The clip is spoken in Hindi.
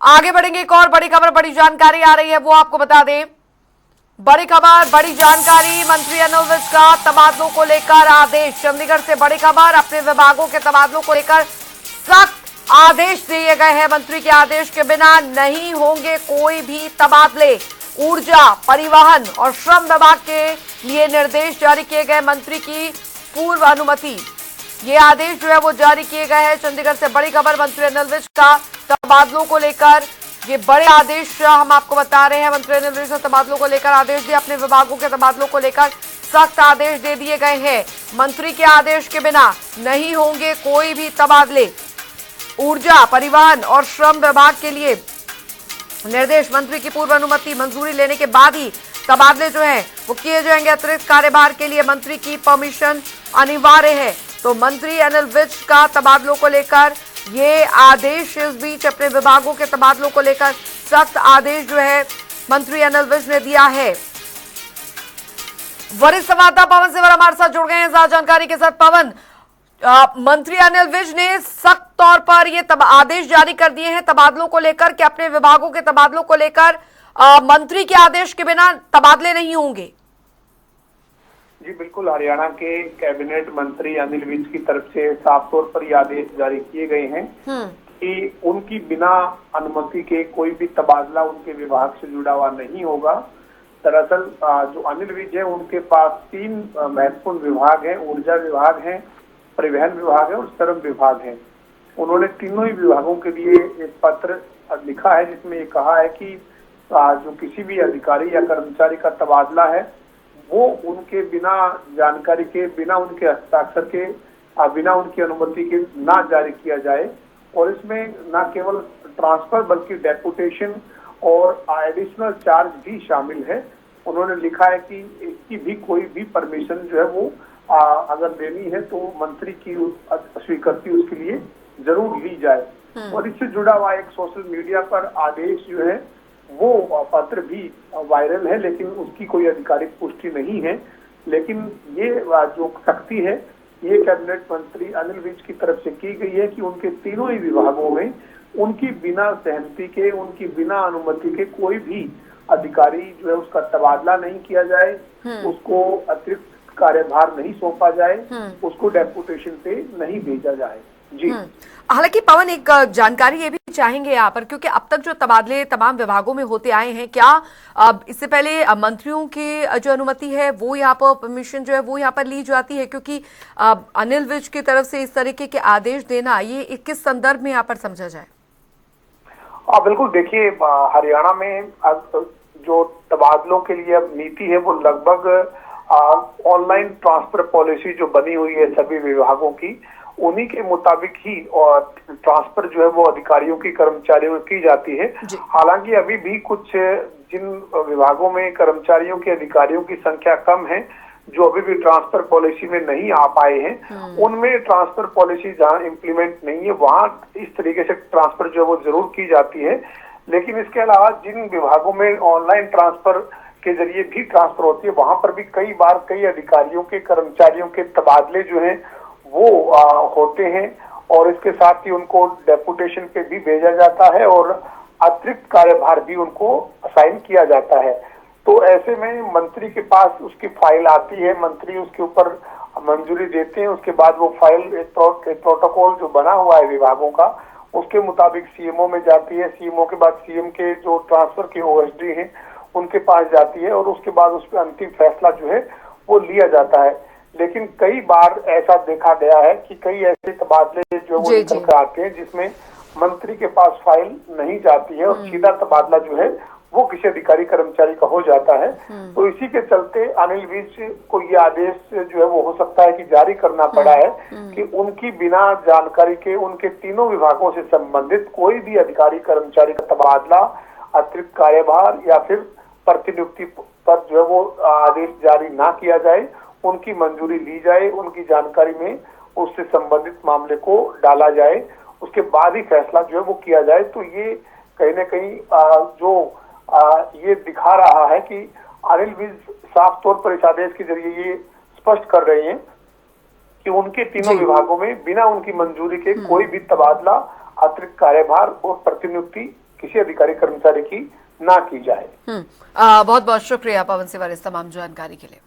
आगे बढ़ेंगे, एक और बड़ी खबर, बड़ी जानकारी आ रही है, वो आपको बता दें। बड़ी खबर, बड़ी जानकारी, मंत्री अनिल विज का तबादलों को लेकर आदेश। चंडीगढ़ से बड़ी खबर, अपने विभागों के तबादलों को लेकर सख्त आदेश दिए गए हैं। मंत्री के आदेश के बिना नहीं होंगे कोई भी तबादले। ऊर्जा, परिवहन और श्रम विभाग के लिए निर्देश जारी किए गए। मंत्री की पूर्व अनुमति, ये आदेश जो है वो जारी किए गए हैं। चंडीगढ़ से बड़ी खबर, मंत्री अनिल विज का तबादलों को लेकर ये बड़े आदेश हम आपको बता रहे हैं। मंत्री अनिल विज ने तबादलों को लेकर आदेश दिए, अपने विभागों के तबादलों को लेकर सख्त आदेश दे दिए गए हैं। मंत्री के आदेश के बिना नहीं होंगे कोई भी तबादले। ऊर्जा, परिवहन और श्रम विभाग के लिए निर्देश, मंत्री की पूर्व अनुमति मंजूरी लेने के बाद ही तबादले जो हैं वो किए जाएंगे। अतिरिक्त कार्यभार के लिए मंत्री की परमिशन अनिवार्य है। तो मंत्री अनिल विज का तबादलों को लेकर ये आदेश, इस बीच अपने विभागों के तबादलों को लेकर सख्त आदेश जो है मंत्री अनिल विज ने दिया है। वरिष्ठ संवाददाता पवन सिवर हमारे साथ जुड़ गए हैं ज्यादा जानकारी के साथ। पवन, मंत्री अनिल विज ने सख्त तौर पर ये आदेश जारी कर दिए हैं तबादलों को लेकर कि अपने विभागों के तबादलों को लेकर मंत्री के आदेश के बिना तबादले नहीं होंगे। जी बिल्कुल, हरियाणा के कैबिनेट मंत्री अनिल विज की तरफ से साफ तौर पर ये आदेश जारी किए गए हैं कि उनकी बिना अनुमति के कोई भी तबादला उनके विभाग से जुड़ा हुआ नहीं होगा। दरअसल जो अनिल विज है उनके पास 3 महत्वपूर्ण विभाग हैं। ऊर्जा विभाग है, परिवहन विभाग है और श्रम विभाग है। उन्होंने तीनों ही विभागों के लिए एक पत्र लिखा है जिसमें ये कहा है कि जो किसी भी अधिकारी या कर्मचारी का तबादला है वो उनके बिना जानकारी के, बिना उनके हस्ताक्षर के, बिना उनकी अनुमति के ना जारी किया जाए। और इसमें न केवल ट्रांसफर बल्कि डेपुटेशन और एडिशनल चार्ज भी शामिल है। उन्होंने लिखा है कि इसकी भी कोई भी परमिशन जो है वो अगर लेनी है तो मंत्री की स्वीकृति उसके लिए जरूर ली जाए। और इससे जुड़ा हुआ एक सोशल मीडिया पर आदेश जो है वो पत्र भी वायरल है, लेकिन उसकी कोई आधिकारिक पुष्टि नहीं है। लेकिन ये जो सख्ती है ये कैबिनेट मंत्री अनिल विज की तरफ से की गई है कि उनके तीनों ही विभागों में उनकी बिना सहमति के, उनकी बिना अनुमति के कोई भी अधिकारी जो है उसका तबादला नहीं किया जाए, उसको अतिरिक्त कार्यभार नहीं सौंपा जाए, उसको डेपुटेशन पे नहीं भेजा जाए। जी, हालांकि पवन, एक जानकारी ये भी चाहेंगे यहाँ पर, क्योंकि अब तक जो तबादले तमाम विभागों में होते आए हैं, क्या इससे पहले मंत्रियों की जो अनुमति है वो यहाँ पर, परमिशन जो है वो यहाँ पर ली जाती है? क्योंकि अनिल विज की तरफ से इस तरीके के आदेश देना, ये किस संदर्भ में यहाँ पर समझा जाए? बिल्कुल, देखिए हरियाणा में जो तबादलों के लिए अब नीति है वो लगभग ऑनलाइन ट्रांसफर पॉलिसी जो बनी हुई है सभी विभागों की, उन्हीं के मुताबिक ही और ट्रांसफर जो है वो अधिकारियों की, कर्मचारियों की जाती है। हालांकि अभी भी कुछ जिन विभागों में कर्मचारियों के, अधिकारियों की संख्या कम है जो अभी भी ट्रांसफर पॉलिसी में नहीं आ पाए हैं, उनमें ट्रांसफर पॉलिसी जहां इम्प्लीमेंट नहीं है वहां इस तरीके से ट्रांसफर जो है वो जरूर की जाती है। लेकिन इसके अलावा जिन विभागों में ऑनलाइन ट्रांसफर के जरिए भी ट्रांसफर होती है वहां पर भी कई बार कई अधिकारियों के, कर्मचारियों के तबादले जो है वो होते हैं और इसके साथ ही उनको डेपुटेशन पे भी भेजा जाता है और अतिरिक्त कार्यभार भी उनको असाइन किया जाता है। तो ऐसे में मंत्री के पास उसकी फाइल आती है, मंत्री उसके ऊपर मंजूरी देते हैं, उसके बाद वो फाइल एक प्रोटोकॉल जो बना हुआ है विभागों का उसके मुताबिक सीएमओ में जाती है। सीएमओ के बाद सीएम के जो ट्रांसफर के ओएसडी हैं उनके पास जाती है और उसके बाद उस पर अंतिम फैसला जो है वो लिया जाता है। लेकिन कई बार ऐसा देखा गया है कि कई ऐसे तबादले जो वो निकल कर आते हैं जिसमें मंत्री के पास फाइल नहीं जाती है और सीधा तबादला जो है वो किसी अधिकारी कर्मचारी का हो जाता है। तो इसी के चलते अनिल विज को ये आदेश जो है वो हो सकता है कि जारी करना पड़ा है कि उनकी बिना जानकारी के उनके तीनों विभागों से संबंधित कोई भी अधिकारी कर्मचारी का तबादला, अतिरिक्त कार्यभार या फिर प्रतिनियुक्ति पर जो है वो आदेश जारी ना किया जाए, उनकी मंजूरी ली जाए, उनकी जानकारी में उससे संबंधित मामले को डाला जाए, उसके बाद ही फैसला जो है वो किया जाए। तो ये कहीं न कहीं ये दिखा रहा है कि अनिल विज साफ तौर पर इस आदेश के जरिए ये स्पष्ट कर रहे हैं कि उनके तीनों विभागों में बिना उनकी मंजूरी के कोई भी तबादला, अतिरिक्त कार्यभार और प्रतिनियुक्ति किसी अधिकारी कर्मचारी की ना की जाए। बहुत बहुत शुक्रिया पवन सिवर इस तमाम जानकारी के लिए।